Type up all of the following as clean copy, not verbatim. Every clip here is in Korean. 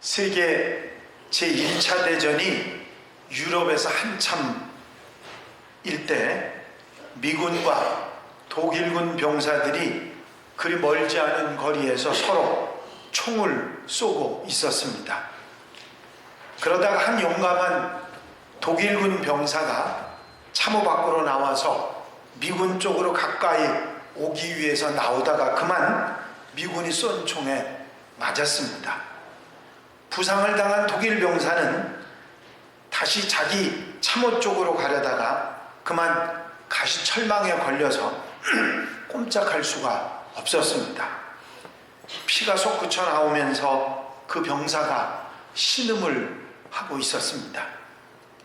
세계 제1차 대전이 유럽에서 한참 일때 미군과 독일군 병사들이 그리 멀지 않은 거리에서 서로 총을 쏘고 있었습니다. 그러다가 한 용감한 독일군 병사가 참호 밖으로 나와서 미군 쪽으로 가까이 오기 위해서 나오다가 그만 미군이 쏜 총에 맞았습니다. 부상을 당한 독일 병사는 다시 자기 참호 쪽으로 가려다가 그만 가시철망에 걸려서 꼼짝할 수가 없었습니다. 피가 솟구쳐 나오면서 그 병사가 신음을 하고 있었습니다.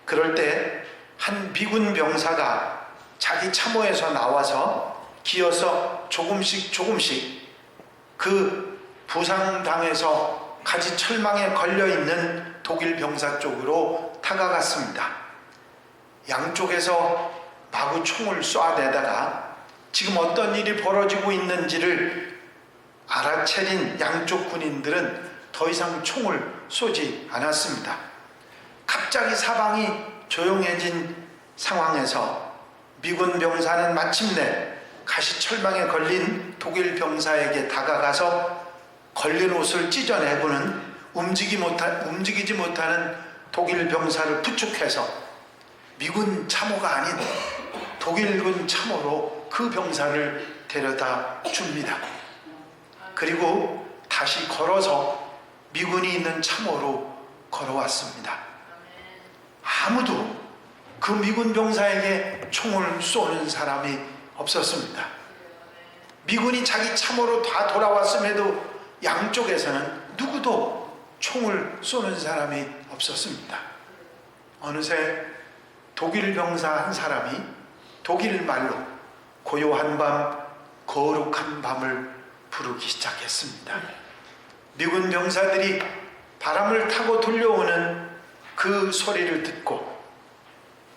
그럴 때 한 미군 병사가 자기 참호에서 나와서 기어서 조금씩 그 부상당해서 가시철망에 걸려있는 독일 병사 쪽으로 다가갔습니다. 양쪽에서 마구 총을 쏴대다가 지금 어떤 일이 벌어지고 있는지를 알아차린 양쪽 군인들은 더 이상 총을 쏘지 않았습니다. 갑자기 사방이 조용해진 상황에서 미군 병사는 마침내 가시철망에 걸린 독일 병사에게 다가가서 걸린 옷을 찢어내고는 움직이지 못하는 독일 병사를 부축해서 미군 참호가 아닌 독일군 참호로 그 병사를 데려다 줍니다. 그리고 다시 걸어서 미군이 있는 참호로 걸어왔습니다. 아무도 그 미군 병사에게 총을 쏘는 사람이 없었습니다. 미군이 자기 참호로 다 돌아왔음에도 양쪽에서는 누구도 총을 쏘는 사람이 없었습니다. 어느새 독일 병사 한 사람이 독일 말로 고요한 밤, 거룩한 밤을 부르기 시작했습니다. 미군 병사들이 바람을 타고 들려오는 그 소리를 듣고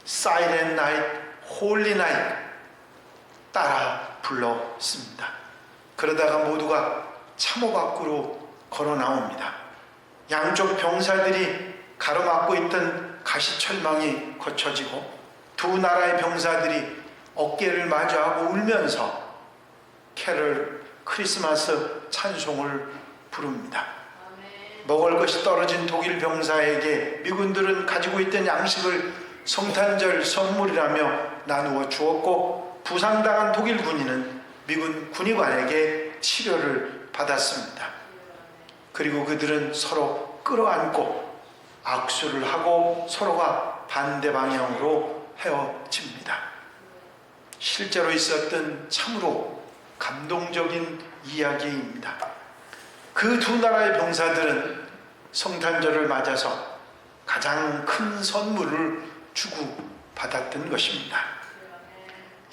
Silent Night, Holy Night 따라 불렀습니다. 그러다가 모두가 참호 밖으로 걸어 나옵니다. 양쪽 병사들이 가로막고 있던 가시철망이 거쳐지고 두 나라의 병사들이 어깨를 마주하고 울면서 캐럴 크리스마스 찬송을 부릅니다. 먹을 것이 떨어진 독일 병사에게 미군들은 가지고 있던 양식을 성탄절 선물이라며 나누어 주었고 부상당한 독일 군인은 미군 군의관에게 치료를 받았습니다. 그리고 그들은 서로 끌어안고 악수를 하고 서로가 반대 방향으로 헤어집니다. 실제로 있었던 참으로 감동적인 이야기입니다. 그 두 나라의 병사들은 성탄절을 맞아서 가장 큰 선물을 주고받았던 것입니다.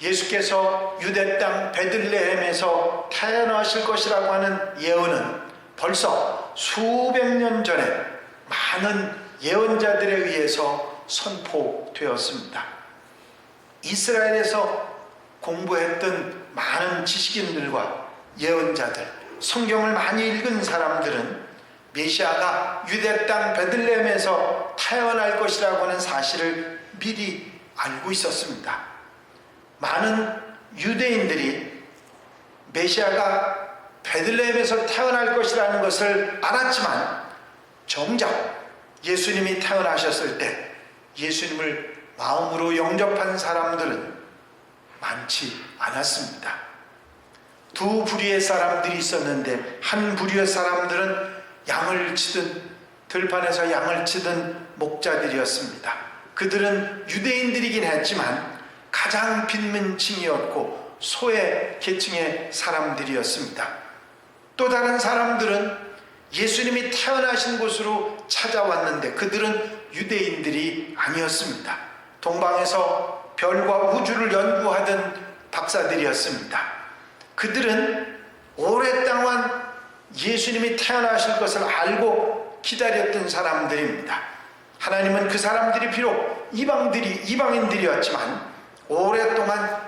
예수께서 유대 땅 베들레헴에서 태어나실 것이라고 하는 예언은 벌써 수백 년 전에 많은 예언자들에 의해서 선포되었습니다. 이스라엘에서 공부했던 많은 지식인들과 예언자들, 성경을 많이 읽은 사람들은 메시아가 유대 땅 베들레헴에서 태어날 것이라고 하는 사실을 미리 알고 있었습니다. 많은 유대인들이 메시아가 베들레헴에서 태어날 것이라는 것을 알았지만 정작 예수님이 태어나셨을 때 예수님을 마음으로 영접한 사람들은 많지 않았습니다. 두 부류의 사람들이 있었는데 한 부류의 사람들은 양을 치든 들판에서 양을 치든 목자들이었습니다. 그들은 유대인들이긴 했지만 가장 빈민층이었고 소외 계층의 사람들이었습니다. 또 다른 사람들은 예수님이 태어나신 곳으로 찾아왔는데 그들은 유대인들이 아니었습니다. 동방에서 별과 우주를 연구하던 박사들이었습니다. 그들은 오랫동안 예수님이 태어나실 것을 알고 기다렸던 사람들입니다. 하나님은 그 사람들이 비록 이방인들이었지만 오랫동안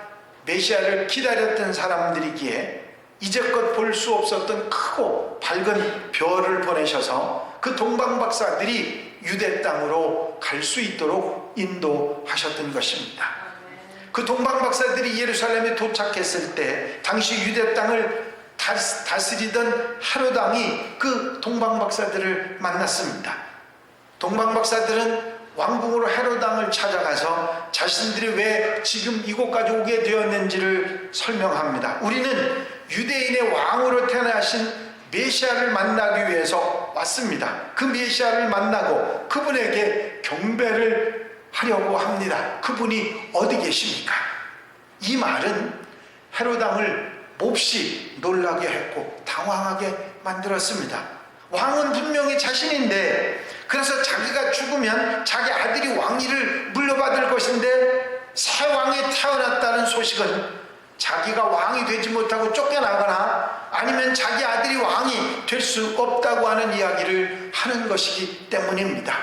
메시아를 기다렸던 사람들이기에 이제껏 볼 수 없었던 크고 밝은 별을 보내셔서 그 동방박사들이 유대 땅으로 갈 수 있도록 인도하셨던 것입니다. 그 동방박사들이 예루살렘에 도착했을 때 당시 유대 땅을 다스리던 헤롯 왕이 그 동방박사들을 만났습니다. 동방박사들은 왕궁으로 헤롯 왕을 찾아가서 자신들이 왜 지금 이곳까지 오게 되었는지를 설명합니다. 우리는 유대인의 왕으로 태어나신 메시아를 만나기 위해서 왔습니다. 그 메시아를 만나고 그분에게 경배를 하려고 합니다. 그분이 어디 계십니까? 이 말은 헤롯 왕을 몹시 놀라게 했고 당황하게 만들었습니다. 왕은 분명히 자신인데, 그래서 자기가 죽으면 자기 아들이 왕위를 물려받을 것인데 새 왕이 태어났다는 소식은 자기가 왕이 되지 못하고 쫓겨나거나 아니면 자기 아들이 왕이 될 수 없다고 하는 이야기를 하는 것이기 때문입니다.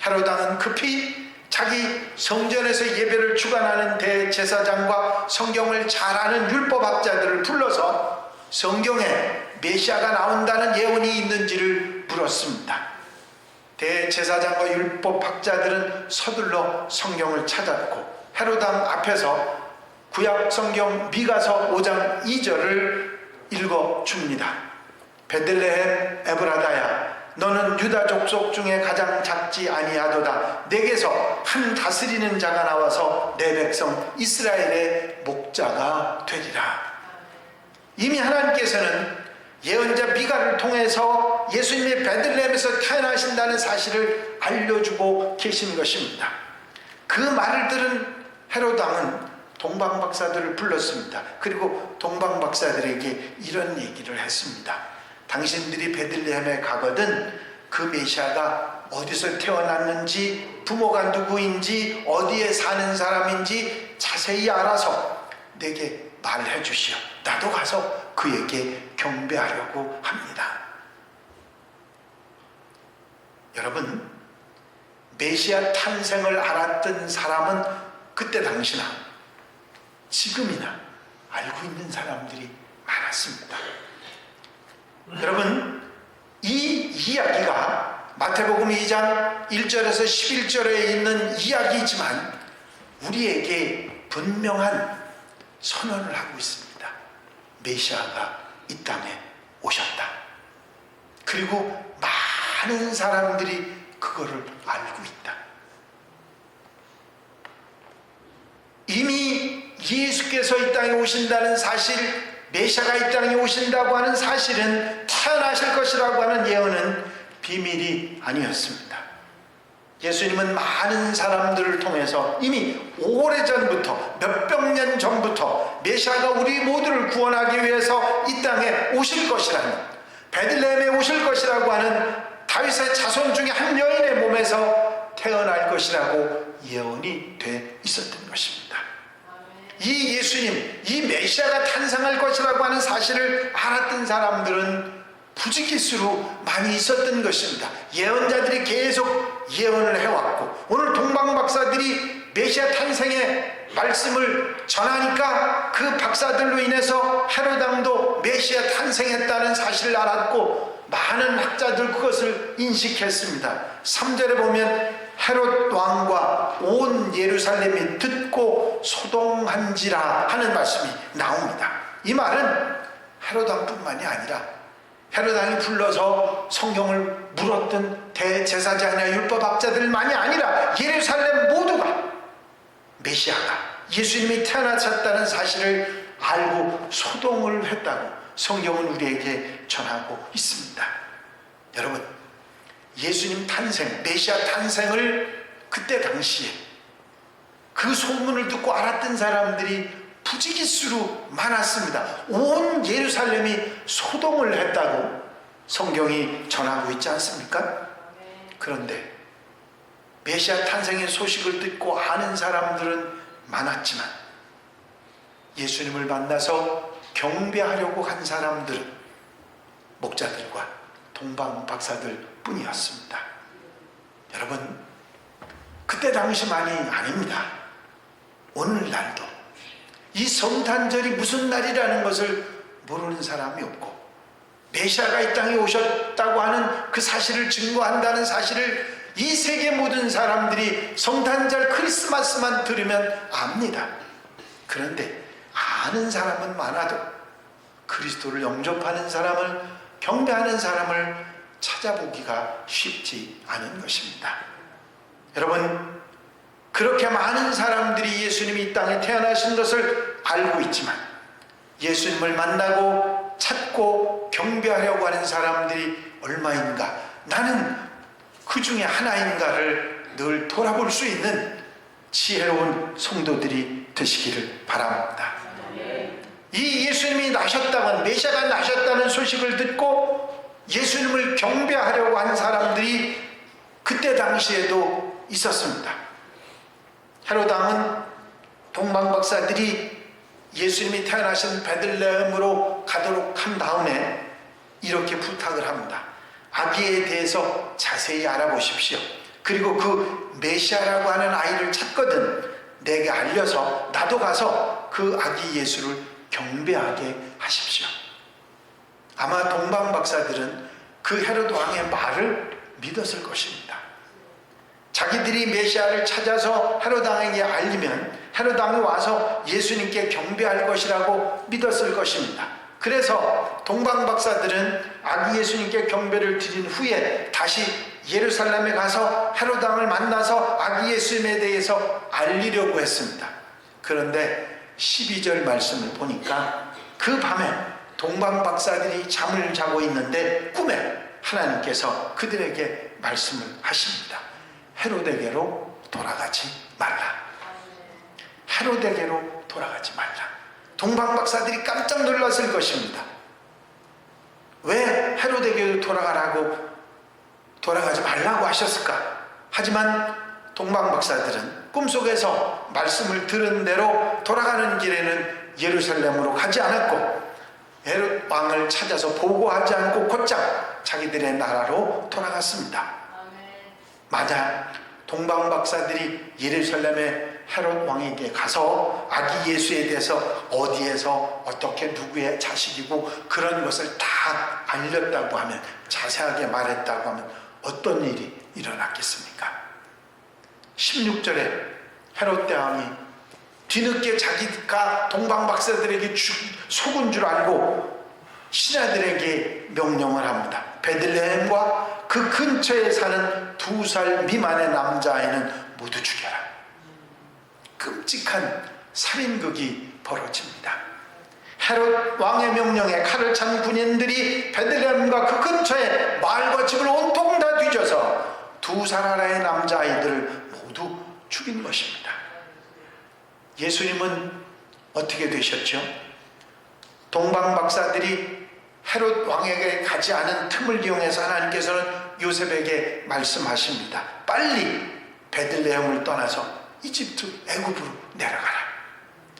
헤롯 왕은 급히 자기 성전에서 예배를 주관하는 대제사장과 성경을 잘 아는 율법학자들을 불러서 성경에 메시아가 나온다는 예언이 있는지를 물었습니다. 대제사장과 율법학자들은 서둘러 성경을 찾았고 헤롯 왕 앞에서 구약 성경 미가서 5장 2절을 읽어줍니다. 베들레헴 에브라다야, 너는 유다 족속 중에 가장 작지 아니하도다. 내게서 한 다스리는 자가 나와서 내 백성 이스라엘의 목자가 되리라. 이미 하나님께서는 예언자 미가를 통해서 예수님이 베들레헴에서 태어나신다는 사실을 알려주고 계신 것입니다. 그 말을 들은 헤롯 왕은 동방박사들을 불렀습니다. 그리고 동방박사들에게 이런 얘기를 했습니다. 당신들이 베들레헴에 가거든 그 메시아가 어디서 태어났는지, 부모가 누구인지, 어디에 사는 사람인지 자세히 알아서 내게 말해 주시오. 나도 가서 그에게 경배하려고 합니다. 여러분, 메시아 탄생을 알았던 사람은 그때 당시나 지금이나 알고 있는 사람들이 많았습니다. 여러분, 이 이야기가 마태복음 2장 1절에서 11절에 있는 이야기이지만 우리에게 분명한 선언을 하고 있습니다. 메시아가 이 땅에 오셨다. 그리고 많은 사람들이 그거를 알고 있다. 이미 예수께서 이 땅에 오신다는 사실, 메시아가 이 땅에 오신다고 하는 사실은, 태어나실 것이라고 하는 예언은 비밀이 아니었습니다. 예수님은 많은 사람들을 통해서 이미 오래전부터, 몇백 년 전부터 메시아가 우리 모두를 구원하기 위해서 이 땅에 오실 것이라는, 베들레헴에 오실 것이라고 하는 다윗의 자손 중에 한 여인의 몸에서 태어날 것이라고 예언이 돼 있었던 것입니다. 이 예수님, 이 메시아가 탄생할 것이라고 하는 사실을 알았던 사람들은 부지기수로 많이 있었던 것입니다. 예언자들이 계속 예언을 해왔고, 오늘 동방박사들이 메시아 탄생의 말씀을 전하니까 그 박사들로 인해서 헤롯 왕도 메시아 탄생했다는 사실을 알았고 많은 학자들 그것을 인식했습니다. 3절에 보면 헤롯 왕과 온 예루살렘이 듣고 소동한지라 하는 말씀이 나옵니다. 이 말은 헤롯 왕뿐만이 아니라 헤롯 왕이 불러서 성경을 물었던 대제사장이나 율법학자들만이 아니라 예루살렘 모두가 메시아가 예수님이 태어나셨다는 사실을 알고 소동을 했다고 성경은 우리에게 전하고 있습니다. 여러분, 예수님 탄생, 메시아 탄생을 그때 당시에 그 소문을 듣고 알았던 사람들이 부지기수로 많았습니다. 온 예루살렘이 소동을 했다고 성경이 전하고 있지 않습니까? 그런데 메시아 탄생의 소식을 듣고 아는 사람들은 많았지만 예수님을 만나서 경배하려고 한 사람들은 목자들과 동방박사들 뿐이었습니다. 여러분, 그때 당시만이 아닙니다. 오늘날도 이 성탄절이 무슨 날이라는 것을 모르는 사람이 없고 메시아가 이 땅에 오셨다고 하는 그 사실을 증거한다는 사실을 이 세계 모든 사람들이 성탄절 크리스마스만 들으면 압니다. 그런데 아는 사람은 많아도 그리스도를 영접하는 사람을, 경배하는 사람을 찾아보기가 쉽지 않은 것입니다. 여러분, 그렇게 많은 사람들이 예수님이 이 땅에 태어나신 것을 알고 있지만 예수님을 만나고 찾고 경배하려고 하는 사람들이 얼마인가, 나는 그 중에 하나인가를 늘 돌아볼 수 있는 지혜로운 성도들이 되시기를 바랍니다. 이 예수님이 나셨다는, 메시아가 나셨다는 소식을 듣고 예수님을 경배하려고 한 사람들이 그때 당시에도 있었습니다. 헤롯 왕은 동방박사들이 예수님이 태어나신 베들레헴으로 가도록 한 다음에 이렇게 부탁을 합니다. 아기에 대해서 자세히 알아보십시오. 그리고 그 메시아라고 하는 아이를 찾거든 내게 알려서 나도 가서 그 아기 예수를 경배하게 하십시오. 아마 동방박사들은 그 헤롯 왕의 말을 믿었을 것입니다. 자기들이 메시아를 찾아서 헤롯 왕에게 알리면 헤롯 왕이 와서 예수님께 경배할 것이라고 믿었을 것입니다. 그래서 동방박사들은 아기 예수님께 경배를 드린 후에 다시 예루살렘에 가서 헤롯 왕을 만나서 아기 예수님에 대해서 알리려고 했습니다. 그런데 12절 말씀을 보니까 그 밤에 동방박사들이 잠을 자고 있는데 꿈에 하나님께서 그들에게 말씀을 하십니다. 헤롯에게로 돌아가지 말라. 헤롯에게로 돌아가지 말라. 동방박사들이 깜짝 놀랐을 것입니다. 왜 헤롯에게로 돌아가지 말라고 하셨을까? 하지만 동방박사들은 꿈속에서 말씀을 들은 대로 돌아가는 길에는 예루살렘으로 가지 않았고 헤롯 왕을 찾아서 보고하지 않고 곧장 자기들의 나라로 돌아갔습니다. 만약 동방박사들이 예루살렘의 헤롯 왕에게 가서 아기 예수에 대해서 어디에서 어떻게 누구의 자식이고 그런 것을 다 알렸다고 하면, 자세하게 말했다고 하면 어떤 일이 일어났겠습니까? 16절에 헤롯 대왕이 뒤늦게 자기가 동방박사들에게 속은 줄 알고 신하들에게 명령을 합니다. 베들레헴과 그 근처에 사는 2살 미만의 남자아이는 모두 죽여라. 끔찍한 살인극이 벌어집니다. 헤롯 왕의 명령에 칼을 찬 군인들이 베들레헴과 그 근처에 마을과 집을 온통 다 뒤져서 2살 하나의 남자아이들을 모두 죽인 것입니다. 예수님은 어떻게 되셨죠? 동방박사들이 헤롯 왕에게 가지 않은 틈을 이용해서 하나님께서는 요셉에게 말씀하십니다. 빨리 베들레헴을 떠나서 이집트, 애굽으로 내려가라.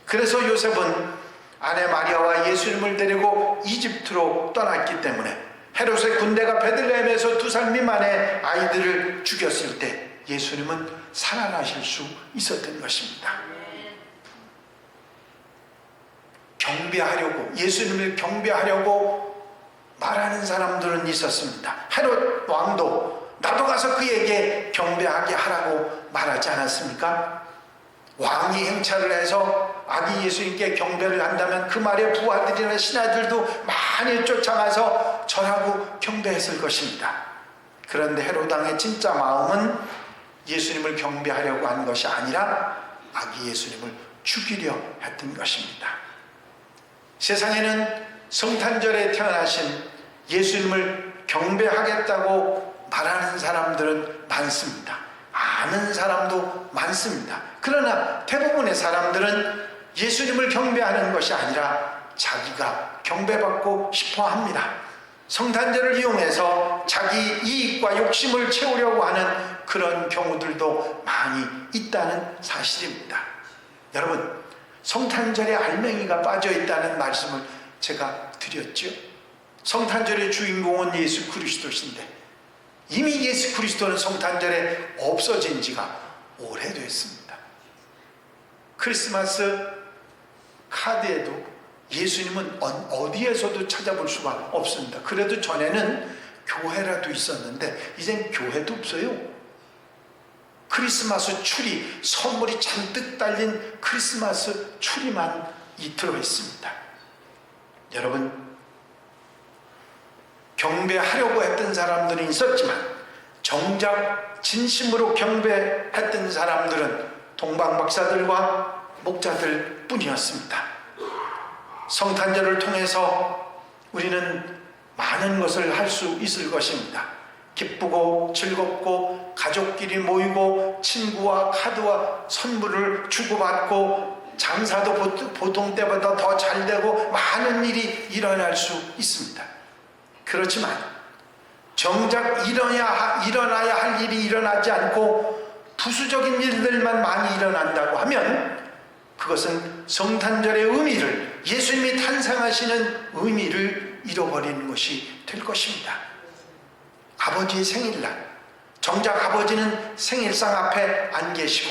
그래서 요셉은 아내 마리아와 예수님을 데리고 이집트로 떠났기 때문에 헤롯의 군대가 베들레헴에서 2살 미만의 아이들을 죽였을 때 예수님은 살아나실 수 있었던 것입니다. 경배하려고, 예수님을 경배하려고 말하는 사람들은 있었습니다. 헤롯 왕도 나도 가서 그에게 경배하게 하라고 말하지 않았습니까? 왕이 행차를 해서 아기 예수님께 경배를 한다면 그 말에 부하들이나 신하들도 많이 쫓아가서 절하고 경배했을 것입니다. 그런데 헤롯 왕의 진짜 마음은 예수님을 경배하려고 한 것이 아니라 아기 예수님을 죽이려 했던 것입니다. 세상에는 성탄절에 태어나신 예수님을 경배하겠다고 말하는 사람들은 많습니다. 아는 사람도 많습니다. 그러나 대부분의 사람들은 예수님을 경배하는 것이 아니라 자기가 경배받고 싶어 합니다. 성탄절을 이용해서 자기 이익과 욕심을 채우려고 하는 그런 경우들도 많이 있다는 사실입니다. 여러분, 성탄절에 알맹이가 빠져 있다는 말씀을 제가 드렸죠. 성탄절의 주인공은 예수 그리스도신데 이미 예수 그리스도는 성탄절에 없어진 지가 오래됐습니다. 크리스마스 카드에도 예수님은 어디에서도 찾아볼 수가 없습니다. 그래도 전에는 교회라도 있었는데 이젠 교회도 없어요. 크리스마스 추리, 선물이 잔뜩 달린 크리스마스 추리만 들어있습니다. 여러분, 경배하려고 했던 사람들이 있었지만 정작 진심으로 경배했던 사람들은 동방박사들과 목자들 뿐이었습니다. 성탄절을 통해서 우리는 많은 것을 할 수 있을 것입니다. 기쁘고 즐겁고 가족끼리 모이고 친구와 카드와 선물을 주고받고 장사도 보통 때보다 더 잘 되고 많은 일이 일어날 수 있습니다. 그렇지만 정작 일어나야 할 일이 일어나지 않고 부수적인 일들만 많이 일어난다고 하면 그것은 성탄절의 의미를, 예수님이 탄생하시는 의미를 잃어버리는 것이 될 것입니다. 아버지의 생일날, 정작 아버지는 생일상 앞에 안 계시고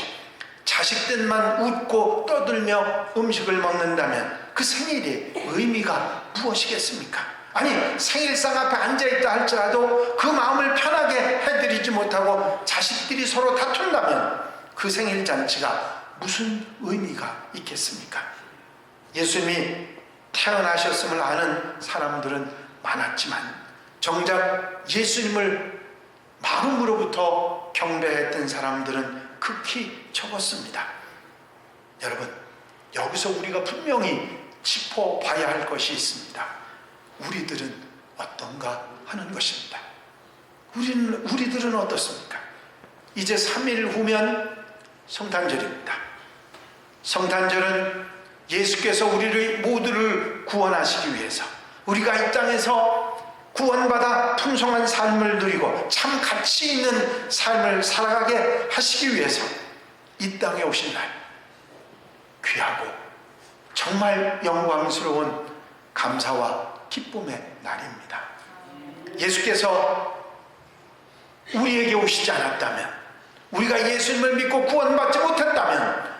자식들만 웃고 떠들며 음식을 먹는다면 그 생일의 의미가 무엇이겠습니까? 아니, 생일상 앞에 앉아있다 할지라도 그 마음을 편하게 해드리지 못하고 자식들이 서로 다툰다면 그 생일 잔치가 무슨 의미가 있겠습니까? 예수님이 태어나셨음을 아는 사람들은 많았지만 정작 예수님을 마음으로부터 경배했던 사람들은 극히 적었습니다. 여러분, 여기서 우리가 분명히 짚어봐야 할 것이 있습니다. 우리들은 어떤가 하는 것입니다. 우리들은 어떻습니까? 이제 3일 후면 성탄절입니다. 성탄절은 예수께서 우리를 모두를 구원하시기 위해서, 우리가 이 땅에서 구원받아 풍성한 삶을 누리고 참 가치 있는 삶을 살아가게 하시기 위해서 이 땅에 오신 날, 귀하고 정말 영광스러운 감사와 기쁨의 날입니다. 예수께서 우리에게 오시지 않았다면, 우리가 예수님을 믿고 구원받지 못했다면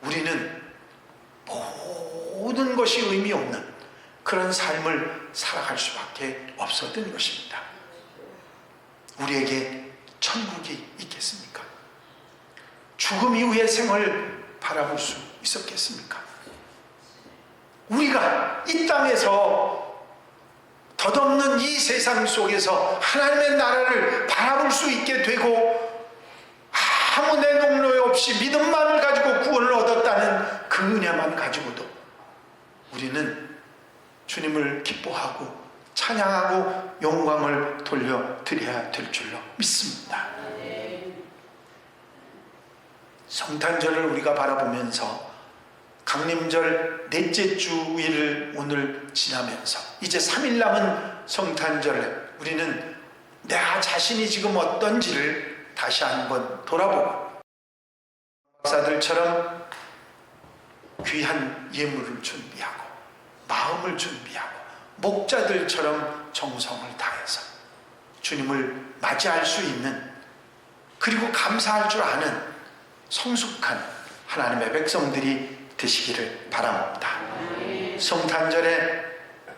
우리는 모든 것이 의미 없는 그런 삶을 살아갈 수밖에 없었던 것입니다. 우리에게 천국이 있겠습니까? 죽음 이후의 생을 바라볼 수 있었겠습니까? 우리가 이 땅에서 덧없는 이 세상 속에서 하나님의 나라를 바라볼 수 있게 되고 아무 내동노예 없이 믿음만을 가지고 구원을 얻었다는 그 은혜만 가지고도 우리는 주님을 기뻐하고 찬양하고 영광을 돌려드려야 될 줄로 믿습니다. 성탄절을 우리가 바라보면서 강림절 넷째 주일을 오늘 지나면서 이제 3일 남은 성탄절에 우리는 내 자신이 지금 어떤지를 다시 한번 돌아보고 박사들처럼 귀한 예물을 준비하고 마음을 준비하고 목자들처럼 정성을 다해서 주님을 맞이할 수 있는, 그리고 감사할 줄 아는 성숙한 하나님의 백성들이 되시기를 바랍니다. 성탄절에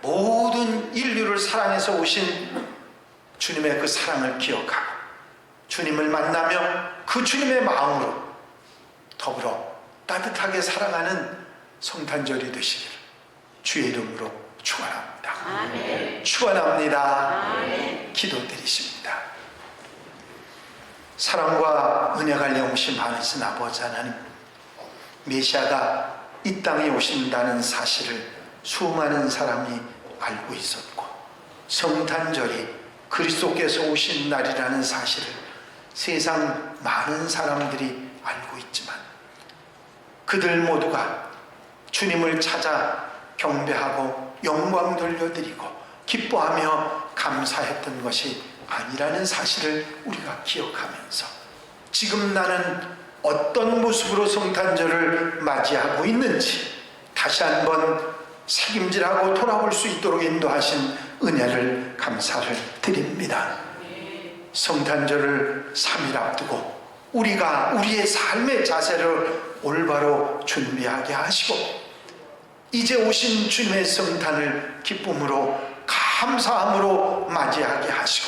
모든 인류를 사랑해서 오신 주님의 그 사랑을 기억하고 주님을 만나며 그 주님의 마음으로 더불어 따뜻하게 살아가는 성탄절이 되시기를 주의 이름으로 축원합니다. 아멘. 축원합니다. 아멘. 기도드리십니다. 사랑과 은혜가 영원히 많으신 아버지 하나님, 메시아가 이 땅에 오신다는 사실을 수많은 사람이 알고 있었고 성탄절이 그리스도께서 오신 날이라는 사실을 세상 많은 사람들이 알고 있지만 그들 모두가 주님을 찾아 경배하고 영광 돌려드리고 기뻐하며 감사했던 것이 아니라는 사실을 우리가 기억하면서 지금 나는 어떤 모습으로 성탄절을 맞이하고 있는지 다시 한번 책임질하고 돌아볼 수 있도록 인도하신 은혜를 감사를 드립니다. 성탄절을 3일 앞두고 우리가 우리의 삶의 자세를 올바로 준비하게 하시고 이제 오신 주님의 성탄을 기쁨으로 감사함으로 맞이하게 하시고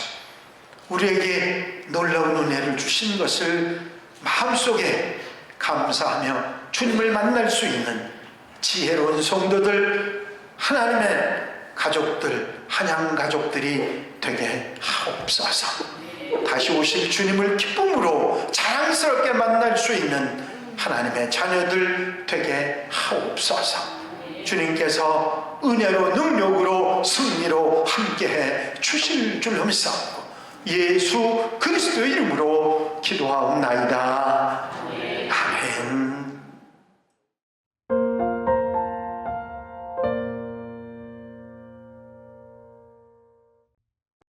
우리에게 놀라운 은혜를 주신 것을 마음속에 감사하며 주님을 만날 수 있는 지혜로운 성도들, 하나님의 가족들, 한양 가족들이 되게 하옵소서. 다시 오실 주님을 기쁨으로 자랑스럽게 만날 수 있는 하나님의 자녀들 되게 하옵소서. 주님께서 은혜로 능력으로 승리로 함께해 주실 줄 믿사옵고 예수 그리스도의 이름으로 기도하옵나이다.